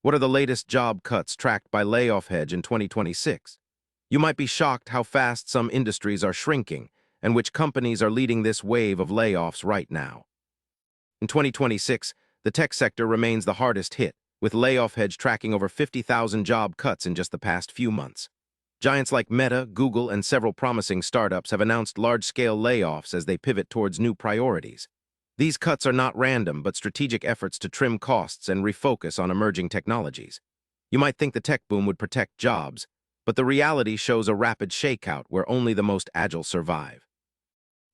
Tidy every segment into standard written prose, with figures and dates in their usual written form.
What are the latest job cuts tracked by Layoffhedge in 2026? You might be shocked how fast some industries are shrinking and which companies are leading this wave of layoffs right now. In 2026, the tech sector remains the hardest hit, with Layoffhedge tracking over 50,000 job cuts in just the past few months. Giants like Meta, Google, and several promising startups have announced large-scale layoffs as they pivot towards new priorities. These cuts are not random, but strategic efforts to trim costs and refocus on emerging technologies. You might think the tech boom would protect jobs, but the reality shows a rapid shakeout where only the most agile survive.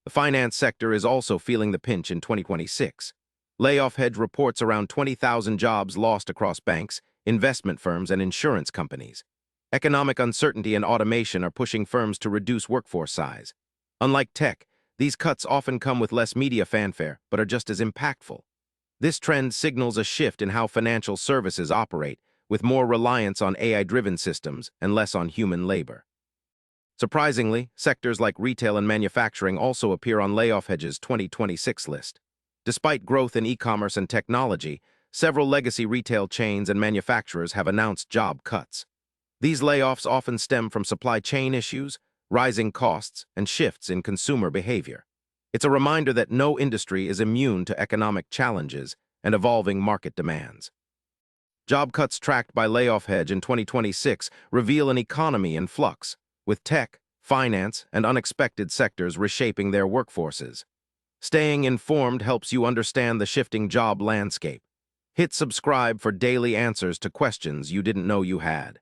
The finance sector is also feeling the pinch in 2026. Layoffhedge reports around 20,000 jobs lost across banks, investment firms, and insurance companies. Economic uncertainty and automation are pushing firms to reduce workforce size. Unlike tech, these cuts often come with less media fanfare, but are just as impactful. This trend signals a shift in how financial services operate, with more reliance on AI-driven systems and less on human labor. Surprisingly, sectors like retail and manufacturing also appear on Layoffhedge's 2026 list. Despite growth in e-commerce and technology, several legacy retail chains and manufacturers have announced job cuts. These layoffs often stem from supply chain issues, rising costs, and shifts in consumer behavior. It's a reminder that no industry is immune to economic challenges and evolving market demands. Job cuts tracked by Layoffhedge in 2026 reveal an economy in flux, with tech, finance, and unexpected sectors reshaping their workforces. Staying informed helps you understand the shifting job landscape. Hit subscribe for daily answers to questions you didn't know you had.